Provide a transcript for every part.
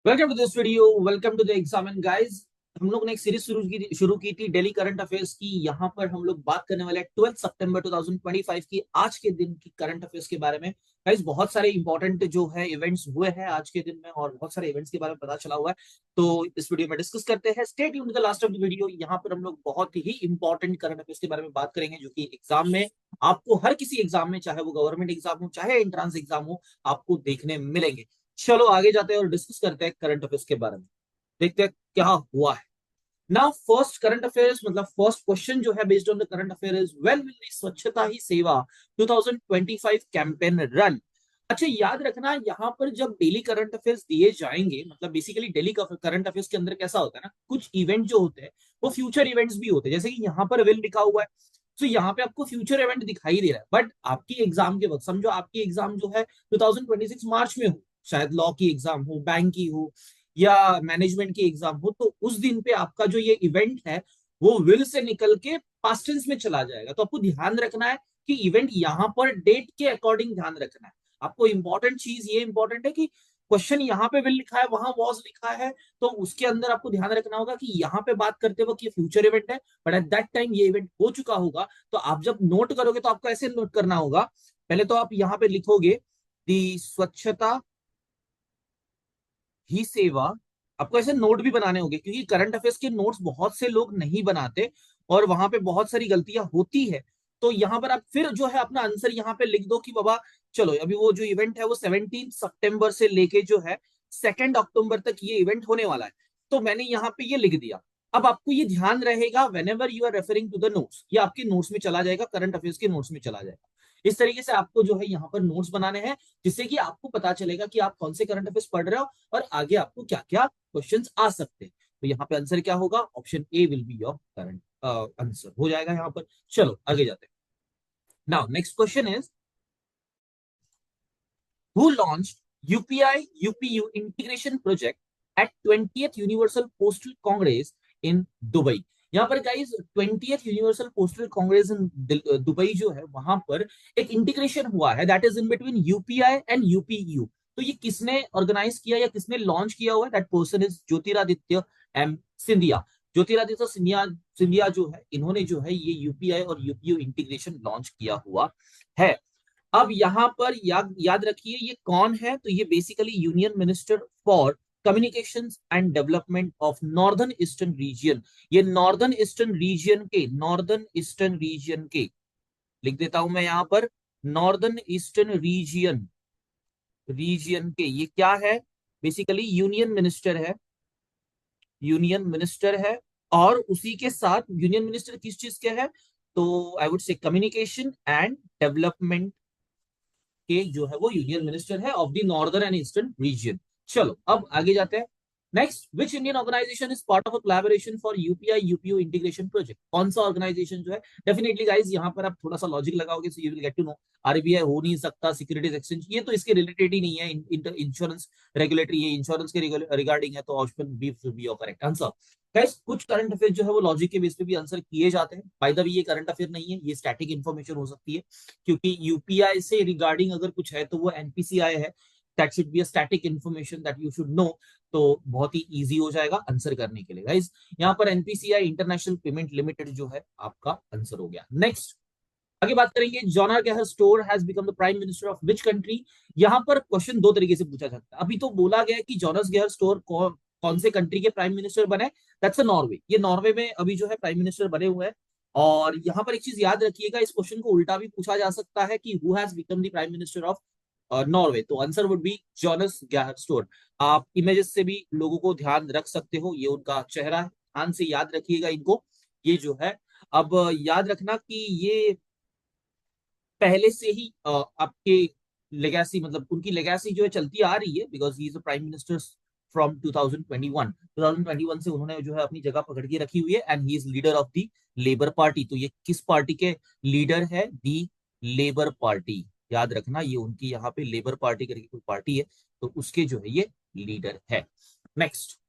Welcome to this video. Welcome to the exam and guys. हम लोग ने एक सीरीज शुरू की थी डेली करंट अफेयर्स की। यहाँ पर हम लोग बात करने वाले हैं 12 सितंबर 2025 की आज के दिन की करंट अफेयर्स के बारे में। गाइस बहुत सारे इंपॉर्टेंट जो है इवेंट्स हुए हैं आज के दिन में और बहुत सारे इवेंट्स के बारे में पता चला हुआ है। तो इस वीडियो में डिस्कस करते हैं। Stay tuned to the last of the video. यहाँ पर हम लोग बहुत ही इंपॉर्टेंट करंट अफेयर्स के बारे में बात करेंगे जो कि एग्जाम में आपको हर किसी एग्जाम में, चाहे वो गवर्नमेंट एग्जाम हो चाहे एंट्रेंस एग्जाम हो, आपको देखने मिलेंगे। चलो आगे जाते हैं और डिस्कस करते हैं करंट अफेयर्स के बारे में। देखते हैं क्या हुआ है। नाउ फर्स्ट करंट अफेयर्स मतलब फर्स्ट क्वेश्चन जो है based on the current affair is when will the स्वच्छता ही सेवा 2025 कैंपेन रन। अच्छा याद रखना यहाँ पर जब डेली करंट अफेयर्स दिए जाएंगे, मतलब बेसिकली डेली करंट अफेयर्स के अंदर कैसा होता है ना, कुछ इवेंट जो होते हैं वो फ्यूचर इवेंट्स भी होते हैं। जैसे कि यहाँ पर विल लिखा हुआ है, तो यहाँ पे आपको फ्यूचर इवेंट दिखाई दे रहा है, बट आपकी एग्जाम के वक्त समझो आपकी एग्जाम जो है 2026 मार्च में हो, शायद लॉ की एग्जाम हो, बैंक की हो या मैनेजमेंट की एग्जाम हो, तो उस दिन पे आपका जो ये इवेंट है वो विल से निकल के पास्ट टेंस में चला जाएगा। तो आपको ध्यान रखना है कि इवेंट यहाँ पर डेट के अकॉर्डिंग ध्यान रखना है। आपको इंपॉर्टेंट चीज ये इंपॉर्टेंट है कि क्वेश्चन यहाँ पे विल लिखा है, वहां वॉज लिखा है, तो उसके अंदर आपको ध्यान रखना होगा कि यहाँ पे बात करते वक्त ये फ्यूचर इवेंट है, बट एट दैट टाइम ये इवेंट हो चुका होगा। तो आप जब नोट करोगे तो आपको ऐसे नोट करना होगा। पहले तो आप यहाँ पे लिखोगे दी स्वच्छता ही सेवा। आपको ऐसे नोट भी बनाने होंगे क्योंकि करंट अफेयर्स के नोट्स बहुत से लोग नहीं बनाते और वहां पे बहुत सारी गलतियां होती है। तो यहाँ पर आप फिर जो है अपना आंसर यहाँ पे लिख दो कि बाबा चलो अभी वो जो इवेंट है वो 17 सितंबर से लेके जो है 2 अक्टूबर तक ये इवेंट होने वाला है। तो मैंने यहाँ पे ये लिख दिया। अब आपको ये ध्यान रहेगा whenever you are referring to the notes, ये आपके नोट्स में चला जाएगा, करंट अफेयर्स के नोट्स में चला जाएगा। इस तरीके से आपको जो है यहाँ पर नोट्स बनाने हैं जिससे कि आपको पता चलेगा कि आप कौन से करंट अफेयर्स पढ़ रहे हो और आगे आपको क्या क्या क्वेश्चंस आ सकते हैं। तो यहाँ पे आंसर क्या होगा? Option A will be your current answer हो जाएगा यहाँ पर। चलो आगे जाते हैं। Now next question is who launched UPI UPU integration project at 20th universal postal congress in Dubai. यहाँ पर guys 20th universal postal congress in Dubai जो है वहां पर एक इंटीग्रेशन हुआ है that is in between UPI and UPU. तो ये किसने ऑर्गेनाइज किया या किसने लॉन्च किया हुआ है? That person is Jyotiraditya M Scindia. Jyotiraditya Scindia Scindia जो है इन्होंने जो है ये यूपीआई और यूपीयू इंटीग्रेशन लॉन्च किया हुआ है। अब यहां पर याद रखिए ये कौन है, तो ये basically union minister for communications and development of northern eastern region. ये नॉर्दर्न ईस्टर्न रीजन के लिख देता हूं मैं यहां पर। नॉर्दर्न ईस्टर्न रीजन के ये क्या है? बेसिकली यूनियन मिनिस्टर है। और उसी के साथ यूनियन मिनिस्टर किस चीज के है? तो I would say communication and development के जो है वो यूनियन मिनिस्टर है of the northern and eastern region. चलो अब आगे जाते हैं। Next, which Indian organisation is part of a collaboration for UPI UPO integration project? कौन सा ऑर्गेनाइजेशन जो है? डेफिनेटली गाइस यहाँ पर आप थोड़ा सा लॉजिक लगाओगे so you will get to know. RBI हो नहीं सकता, सिक्योरिटीज एक्सचेंज ये तो इसके रिलेटेड ही नहीं है। इंश्योरेंस रेगुलेटरी, ये इंश्योरेंस के रिगार्डिंग है, तो option B should be your correct answer. Guys कुछ करंट अफेयर जो है वो लॉजिक के बेस पे भी आंसर किए जाते हैं। बाय द वे ये करंट अफेयर नहीं है, ये स्टैटिक इन्फॉर्मेशन हो सकती है क्योंकि यूपीआई से रिगार्डिंग अगर कुछ है तो वो एनपीसीआई है। That should be a static information that you should know. तो बहुत ही इजी हो जाएगा आंसर करने के लिए गाइस। यहाँ पर एनपीसीआई इंटरनेशनल पेमेंट लिमिटेड जो है आपका आंसर हो गया। नेक्स्ट आगे बात करेंगे। Jon Gahr Store has become the prime minister of which country? यहाँ पर क्वेश्चन दो तरीके से पूछा जाता है। अभी तो बोला गया कि जॉनस गेहर स्टोर कौन से कंट्री के प्राइम मिनिस्टर बने? That's a Norway. ये नॉर्वे में अभी जो है प्राइम मिनिस्टर बने हुए हैं। और यहाँ पर एक चीज याद रखिएगा, इस क्वेश्चन को उल्टा भी पूछा जा सकता है कि who has become the prime minister of Norway, तो answer would be Jonas Gahr Store. आप इमेजेस से भी लोगों को ध्यान रख सकते हो, ये उनका चेहरा है, ध्यान से याद रखिएगा इनको। ये जो है अब याद रखना कि ये पहले से ही आपके लेगेसी, मतलब उनकी लेगेसी जो है चलती आ रही है because he is a prime minister from 2021 से उन्होंने जो है अपनी जगह पकड़ के रखी हुई है and he is leader of the labour party. तो ये किस पार्टी के लीडर है? दी लेबर पार्टी। याद रखना ये उनकी यहाँ पे लेबर पार्टी करके कोई पार्टी है, तो उसके जो है ये लीडर है। Next,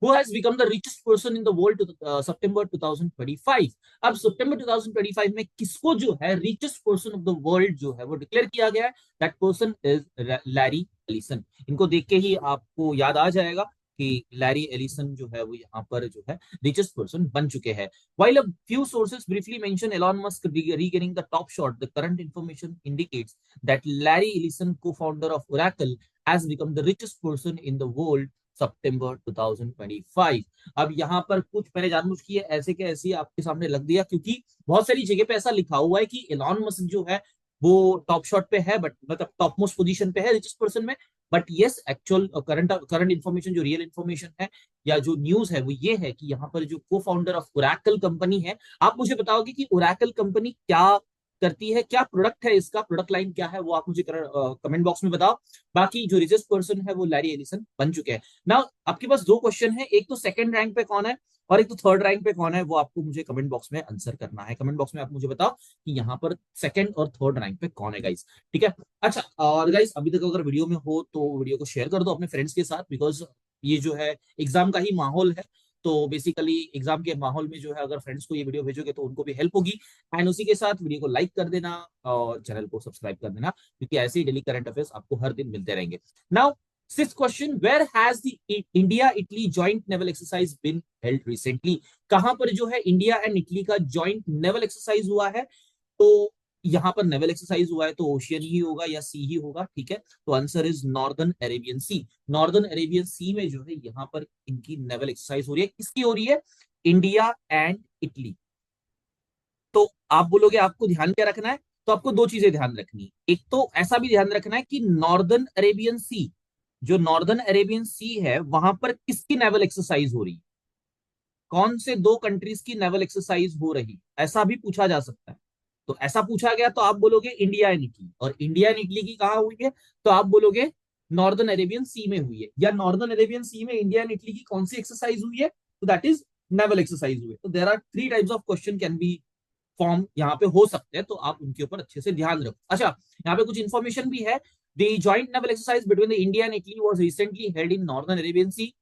who has become the richest person in the world to September 2025? अब सितंबर 2025 में किसको जो है richest person of the world जो है वो डिक्लेयर किया गया है? That person is Larry Ellison. इनको देख के ही आपको याद आ जाएगा कि लैरी एलिसन जो है वो यहाँ पर जो है रिचेस्ट पर्सन बन चुके हैं। While a few sources briefly mention Elon Musk regaining the top shot, the current information indicates that Larry Ellison, co-founder of Oracle, has become the richest person in the world September 2025। अब यहाँ पर कुछ मैंने जानबूझ की है ऐसे के ऐसे आपके सामने लग दिया, क्योंकि बहुत सारी जगह पे ऐसा लिखा हुआ है कि एलॉन मस्क जो है वो टॉप शॉट पे है, बट मतलब टॉप मोस्ट पोजीशन पे है रिचेस्ट पर्सन में। But yes, actual current information जो रियल इन्फॉर्मेशन है या जो न्यूज है वो ये है कि यहाँ पर जो को फाउंडर ऑफ ओरेकल कंपनी है, आप मुझे बताओगे कि ओरेकल कंपनी क्या करती है, क्या प्रोडक्ट है, इसका प्रोडक्ट लाइन क्या है, वो आप मुझे कमेंट बॉक्स में बताओ। बाकी जो रिचेस्ट पर्सन है वो लैरी एलिसन बन चुके हैं ना। आपके पास दो क्वेश्चन है, एक तो सेकंड रैंक पे कौन है और एक तो थर्ड रैंक पे कौन है, वो आपको मुझे कमेंट बॉक्स में आंसर करना है। कमेंट बॉक्स में आप मुझे बताओ कि यहाँ पर सेकंड और थर्ड रैंक पे कौन है गाइस, ठीक है। अच्छा, और गाइस अभी तक अगर वीडियो में हो तो वीडियो को शेयर कर दो अपने फ्रेंड्स के साथ, बिकॉज ये जो है एग्जाम का ही माहौल है। तो बेसिकली एग्जाम के माहौल में जो है अगर फ्रेंड्स को ये वीडियो भेजोगे तो उनको भी हेल्प होगी। एंड उसी के साथ वीडियो को लाइक कर देना और चैनल को सब्सक्राइब कर देना, क्योंकि ऐसे ही डेली करंट अफेयर्स आपको हर दिन मिलते रहेंगे। Now sixth question, where has the India Italy joint naval exercise been held recently? कहां पर जो है इंडिया एंड इटली का जॉइंट नेवल एक्सरसाइज हुआ है? तो यहां पर नेवल एक्सरसाइज हुआ है तो ओशियन ही होगा या सी ही होगा, ठीक है। तो answer is northern Arabian sea. Northern Arabian sea में जो है यहाँ पर इनकी नेवल एक्सरसाइज हो रही है। किसकी हो रही है? India and Italy. तो आप बोलोगे आपको ध्यान क्या रखना है, तो आपको दो चीजें ध्यान रखनी है। एक तो ऐसा भी ध्यान रखना है कि नॉर्दर्न अरेबियन सी, जो नॉर्दर्न अरेबियन सी है वहां पर किसकी नेवल एक्सरसाइज हो रही है, कौन से दो कंट्रीज की नेवल एक्सरसाइज हो रही, ऐसा भी पूछा जा सकता है। तो ऐसा पूछा गया तो आप बोलोगे इंडिया एंड इटली, और इंडिया एंड इटली की कहां हुई है, तो आप बोलोगे नॉर्दर्न अरेबियन सी में हुई है। या नॉर्दर्न अरेबियन सी में इंडिया एंड इटली की कौन सी एक्सरसाइज हुई है, तो दैट इज नेवल एक्सरसाइज हुई है। तो there are three types of question can be form यहाँ पे हो सकते हैं, तो आप उनके ऊपर अच्छे से ध्यान रखो। अच्छा, यहाँ पे कुछ इन्फॉर्मेशन भी है। The joint naval exercise between the India and Italy was recently held in northern Arabian Sea.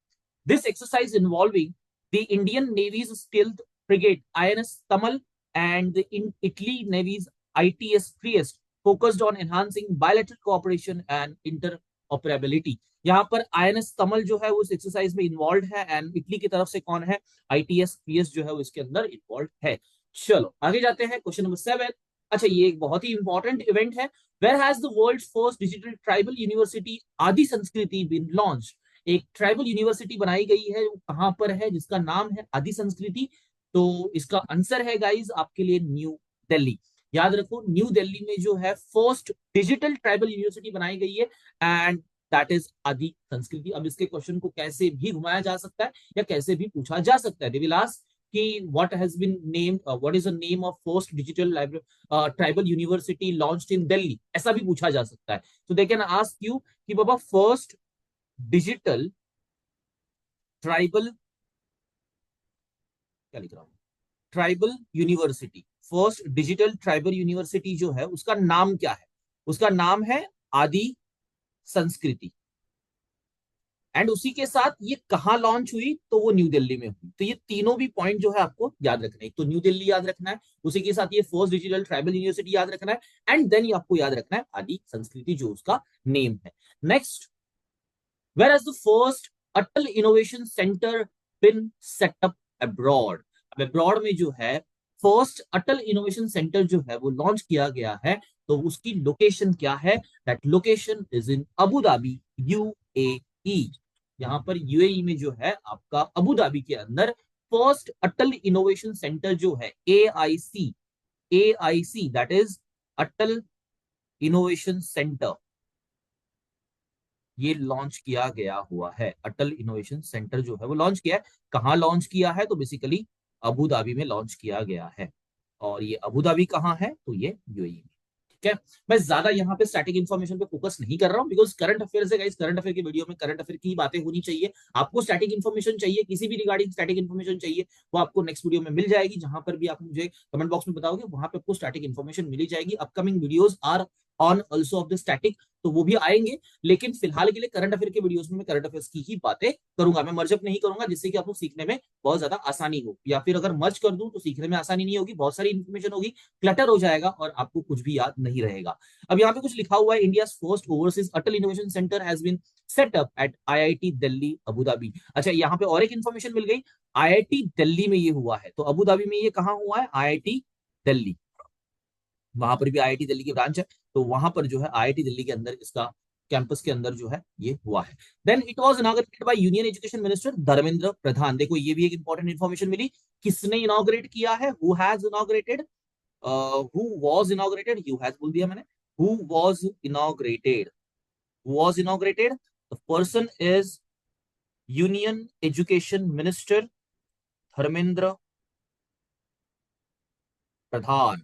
This exercise involving the Indian Navy's stealth frigate INS Tamal and the Italy Navy's ITS Trieste focused on enhancing bilateral cooperation and interoperability। यहाँ पर INS Tamal जो है उस exercise में involve है, and Italy की तरफ से कौन है, ITS ट्रिएस्ट जो है वो इसके अंदर इन्वॉल्व है। चलो आगे जाते हैं, क्वेश्चन नंबर 7। अच्छा, ये एक बहुत ही इंपॉर्टेंट इवेंट है। Where has the world's first digital tribal university Adi Sanskriti been launched? एक ट्राइबल यूनिवर्सिटी बनाई गई है, कहां पर है, जिसका नाम है आदि संस्कृति। तो इसका आंसर है गाइज आपके लिए न्यू दिल्ली। याद रखो, न्यू दिल्ली में जो है फर्स्ट डिजिटल ट्राइबल यूनिवर्सिटी बनाई गई है, एंड दैट इज आदि संस्कृति। अब इसके क्वेश्चन को कैसे भी घुमाया जा सकता है या कैसे भी पूछा जा सकता है। देविलास कि what has been named, what is the name of first digital tribal university launched in Delhi, ऐसा भी पूछा जा सकता है। तो दे कैन आस्क यू कि बाबा फर्स्ट डिजिटल ट्राइबल, क्या लिख रहा हूं, tribal university, first digital tribal university जो है उसका नाम क्या है? उसका नाम है आदि संस्कृति। एंड उसी के साथ ये कहां लॉन्च हुई, तो वो न्यू दिल्ली में हुई। तो ये तीनों भी पॉइंट जो है आपको याद रखना है। एक तो न्यू दिल्ली याद रखना है, उसी के साथ ये फर्स्ट डिजिटल ट्राइबल यूनिवर्सिटी याद रखना है, एंड देन आपको याद रखना है आदि संस्कृति जो उसका नेम है। Next, where has the first Atal innovation centre been set up abroad? अब अब्रॉड में जो है फर्स्ट अटल इनोवेशन सेंटर जो है वो लॉन्च किया गया है, तो उसकी लोकेशन क्या है? That location is in Abu Dhabi, UAE. यहां पर यूएई में जो है आपका अबू धाबी के अंदर फर्स्ट अटल इनोवेशन सेंटर जो है AIC, AIC that is Atal innovation centre, ये लॉन्च किया गया हुआ है। अटल इनोवेशन सेंटर जो है वो लॉन्च किया है। कहाँ लॉन्च किया है? तो बेसिकली अबू धाबी में लॉन्च किया गया है। और ये अबू धाबी कहाँ है? तो ये यूएई में, ठीक है। मैं ज्यादा यहाँ पे स्टैटिक इन्फॉर्मेशन पे फोकस नहीं कर रहा हूँ, बिकॉज करंट अफेयर है गाइस। करंट अफेयर की वीडियो में करंट अफेयर की बातें होनी चाहिए। आपको स्टैटिक इन्फॉर्मेशन चाहिए, किसी भी रिगार्डिंग स्टैटिक इन्फॉर्मेशन चाहिए, वो आपको नेक्स्ट वीडियो में मिल जाएगी। जहां पर भी आप मुझे कमेंट बॉक्स में बताओगे वहां पे आपको स्टैटिक इन्फॉर्मेशन मिली जाएगी। Upcoming videos are on also of the static, तो वो भी आएंगे। लेकिन फिलहाल के लिए करंट अफेयर के वीडियोस में मैं करंट अफेयर्स की ही बातें करूंगा, मैं मर्जअप नहीं करूंगा, जिससे कि आपको सीखने में बहुत ज्यादा आसानी हो, या फिर अगर मर्ज कर दूं तो सीखने में आसानी नहीं होगी, बहुत सारी इंफॉर्मेशन होगी, क्लटर हो जाएगा और आपको कुछ भी याद नहीं रहेगा। अब यहाँ पे कुछ लिखा हुआ है, India first overseas Atal innovation centre has been set up at IIT Delhi Abu Dhabi. अच्छा, यहाँ पे और एक इन्फॉर्मेशन मिल गई, आईआईटी दिल्ली में ये हुआ है, तो अबू धाबी में ये कहाँ हुआ है, आईआईटी दिल्ली, वहां पर भी आईआईटी दिल्ली की ब्रांच है, तो वहां पर जो है आईआईटी दिल्ली के अंदर इसका कैंपस के अंदर जो है ये हुआ है। Then it was inaugurated by union education minister Dharmendra Pradhan. देखो ये भी एक इंपॉर्टेंट इन्फॉर्मेशन मिली, किसने इनॉग्रेट किया है, who has inaugurated, who was inaugurated, you has बोल दिया मैंने, who was inaugurated, who was inaugurated, the person is union education minister Dharmendra Pradhan.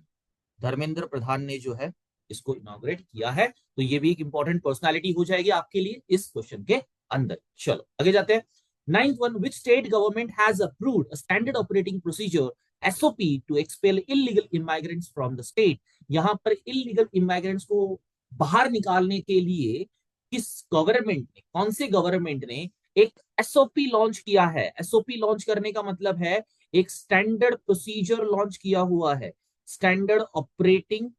Dharmendra Pradhan ने जो है इसको इनॉग्रेट किया है, तो ये भी एक इंपॉर्टेंट पर्सनालिटी हो जाएगी आपके लिए इस क्वेश्चन के अंदर। चलो आगे जाते हैं। Ninth one, which state government has approved standard operating procedure SOP to expel illegal immigrants from the state. यहां पर इलीगल इमाइग्रेंट्स को बाहर निकालने के लिए किस गवर्नमेंट ने, कौन से गवर्नमेंट ने एक एसओपी लॉन्च किया है। एसओपी लॉन्च करने का मतलब है एक स्टैंडर्ड प्रोसीजर लॉन्च किया हुआ है, स्टैंडर्ड ऑपरेटिंग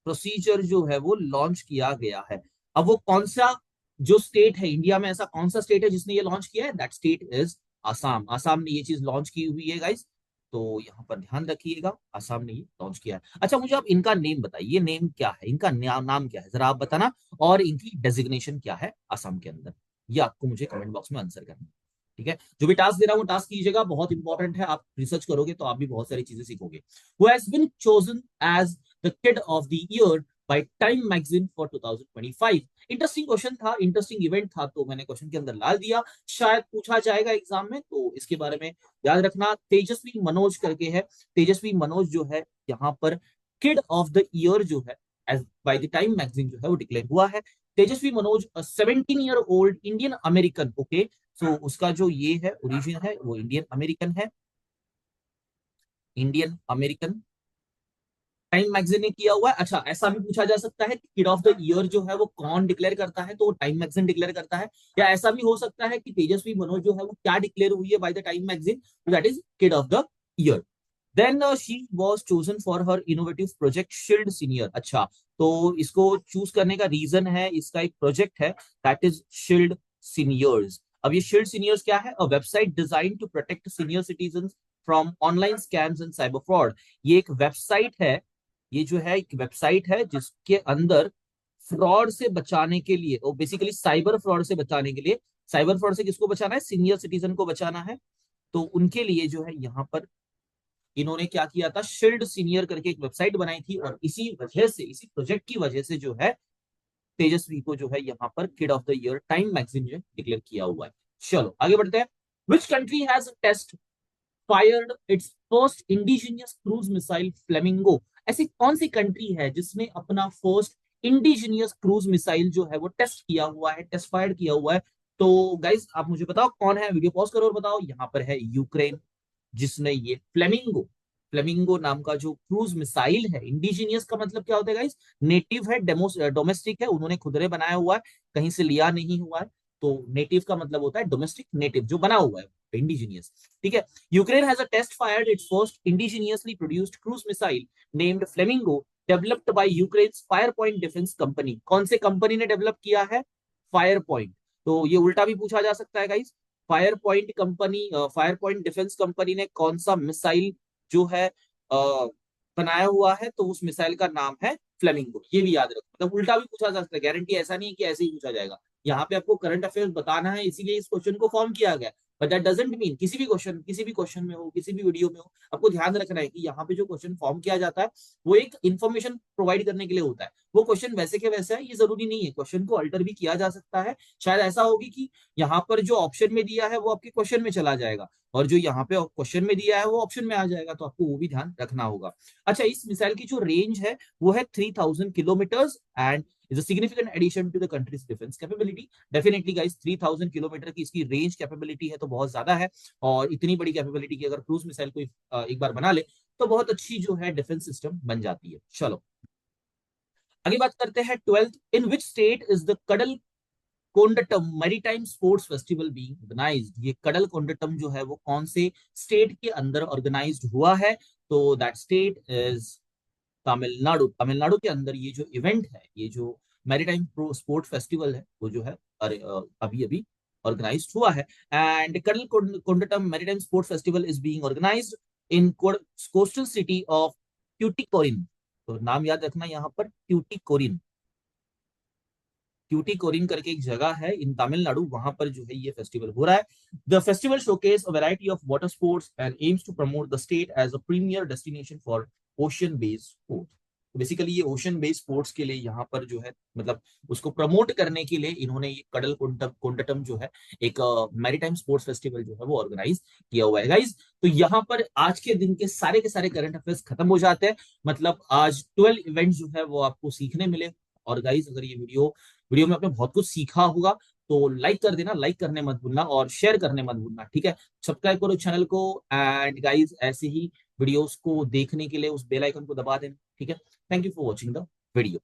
प्रोसीजर जो है वो लॉन्च किया गया है। अब वो कौन सा जो स्टेट है इंडिया में, ऐसा कौन सा स्टेट है जिसने ये लॉन्च किया है, that state is Assam. Assam ने ये चीज लॉन्च की हुई है गाइस, तो यहाँ पर ध्यान रखिएगा, आसाम ने ये लॉन्च किया है। अच्छा मुझे आप इनका नेम बताइए, नेम क्या है, इनका नाम क्या है जरा आप बताना, और इनकी डेजिग्नेशन क्या है आसाम के अंदर, ये आपको मुझे कमेंट बॉक्स में आंसर करना है। ठीक है, जो भी टास्क दे रहा हूँ टास्क कीजिएगा, बहुत इंपॉर्टेंट है, आप रिसर्च करोगे तो आप भी बहुत सारी चीजें सीखोगे। Who has been chosen as the kid of the year by Time magazine for 2025। Interesting question था, इंटरेस्टिंग इवेंट था, तो मैंने क्वेश्चन के अंदर ला दिया, शायद पूछा जाएगा एग्जाम में, तो इसके बारे में याद रखना। तेजस्वी मनोज करके है, तेजस्वी मनोज जो है यहाँ पर किड ऑफ द ईयर जो है as by the Time magazine जो है वो डिक्लेयर हुआ है। Tejasvi Manoj 17 year old Indian American, okay, so उसका जो ये है ओरिजिन है वो इंडियन अमेरिकन है, इंडियन अमेरिकन, टाइम मैगजीन ने किया हुआ है। अच्छा ऐसा भी पूछा जा सकता है कि किड ऑफ द ईयर जो है वो कौन डिक्लेयर करता है, तो टाइम मैगजीन डिक्लेयर करता है, या ऐसा भी हो सकता है कि तेजस्वी मनोज जो है वो क्या डिक्लेयर हुई है by the Time magazine, that is kid of the year. Then she was chosen for her innovative project Shield Senior. अच्छा, तो इसको चूज करने का रीजन है, इसका एक प्रोजेक्ट है दैट इज शील्ड सीनियर्स। अब ये शील्ड सीनियर्स क्या है, a website design to protect senior citizen from online scams and cyber fraud. ये एक वेबसाइट है, ये जो है एक वेबसाइट है जिसके अंदर फ्रॉड से बचाने के लिए, और बेसिकली साइबर फ्रॉड से बचाने के लिए, साइबर फ्रॉड से किसको बचाना है, सीनियर सिटीजन को बचाना है, तो उनके लिए जो है यहाँ पर इन्होंने क्या किया था, शील्ड सीनियर करके एक वेबसाइट बनाई थी, और इसी वजह से, इसी प्रोजेक्ट की वजह से जो है तेजस्वी को जो है यहाँ पर kid of the year Time magazine जो डिक्लेयर किया हुआ है। चलो आगे बढ़ते हैं। Which country has test fired its first indigenous cruise missile Flamingo. ऐसी कौन सी कंट्री है जिसने अपना फर्स्ट इंडिजिनियस क्रूज मिसाइल जो है वो टेस्ट किया हुआ है, टेस्ट फायर किया हुआ है। तो गाइज आप मुझे बताओ कौन है, वीडियो पॉज करो और बताओ। यहाँ पर है यूक्रेन, जिसने ये फ्लेमिंगो, फ्लेमिंगो नाम का जो क्रूज मिसाइल है, इंडिजीनियस का मतलब क्या होता है गाइस, नेटिव है, डोमेस्टिक है, उन्होंने खुद ने बनाया हुआ है, कहीं से लिया नहीं हुआ है, तो नेटिव का मतलब होता है डोमेस्टिक, नेटिव जो बना हुआ है, इंडिजीनियस। ठीक है, Ukraine has a test fired its first indigenously produced cruise missile named Flamingo developed by Ukraine Fire Point defence company. कौन से कंपनी ने डेवलप किया है, फायर पॉइंट। तो ये उल्टा भी पूछा जा सकता है guys, fire point company, fire Point defence company ने कौन सा मिसाइल जो है बनाया हुआ है, तो उस मिसाइल का नाम है फ्लेमिंगो। ये भी याद रखो, मतलब उल्टा भी पूछा जा सकता है, गारंटी ऐसा नहीं है कि ऐसे ही पूछा जाएगा। यहाँ पे आपको करंट अफेयर्स बताना है, इसीलिए इस क्वेश्चन को फॉर्म किया गया, बट दैट डजंट मीन किसी भी क्वेश्चन, किसी भी क्वेश्चन में हो, किसी भी वीडियो में हो, आपको ध्यान रखना है कि यहाँ पे जो क्वेश्चन फॉर्म किया जाता है वो एक इन्फॉर्मेशन प्रोवाइड करने के लिए होता है। वो क्वेश्चन वैसे के वैसे है, ये जरूरी नहीं है, क्वेश्चन को अल्टर भी किया जा सकता है। शायद ऐसा होगी कि यहाँ पर जो ऑप्शन में दिया है वो आपके क्वेश्चन में चला जाएगा, और जो यहाँ पे क्वेश्चन में दिया है वो ऑप्शन में आ जाएगा, तो आपको वो भी ध्यान रखना होगा। अच्छा, इस मिसाइल की जो रेंज है वो है 3000 kilometre, and is a significant addition to the country's defence capability. Definitely guys 3000 kilometre की इसकी रेंज कैपेबिलिटी है, तो बहुत ज्यादा है, और इतनी बड़ी कैपेबिलिटी की अगर क्रूज मिसाइल कोई एक बार बना ले तो बहुत अच्छी जो है डिफेंस सिस्टम बन जाती है। चलो आगे बात करते हैं 12th, in which state is the Kadal Kondattam maritime sports festival being organized. ये कडल कोंडटम जो है वो कौन से स्टेट के अंदर ऑर्गेनाइज्ड हुआ है? तो that state is Tamil Nadu. Tamil Nadu के अंदर ये जो इवेंट है, ये जो मैरीटाइम प्रो स्पोर्ट फेस्टिवल है, वो जो है अरे अभी अभी ऑर्गेनाइज्ड हुआ है। And Kadal Kondattam maritime sport festival is being organized in coastal city of Tuticorin. तो नाम याद रखना यहाँ पर, ट्यूटिकोरिन। ट्यूटिकोरिन करके एक जगह है इन तमिलनाडु, वहां पर जो है ये फेस्टिवल हो रहा है। The festival showcase a variety of water sports and aims to promote the state as a premier destination for ocean based sport. तो बेसिकली ये ओशन बेस्ड स्पोर्ट्स के लिए यहाँ पर जो है, मतलब उसको प्रमोट करने के लिए इन्होंने ये कडल कोंडटम जो है एक मैरीटाइम स्पोर्ट्स फेस्टिवल जो है वो ऑर्गेनाइज किया हुआ है गाइज। तो यहाँ पर आज के दिन के सारे करंट अफेयर्स खत्म हो जाते हैं। मतलब आज 12 इवेंट जो है वो आपको सीखने मिले। और गाइज अगर ये वीडियो में आपने बहुत कुछ सीखा होगा तो लाइक कर देना, लाइक करने मत भूलना और शेयर करने मत भूलना, ठीक है। सब्सक्राइब करो चैनल को। एंड गाइज ऐसे ही वीडियोस को देखने के लिए उस बेल आइकन को दबा देना, ठीक है। Thank you for watching the video.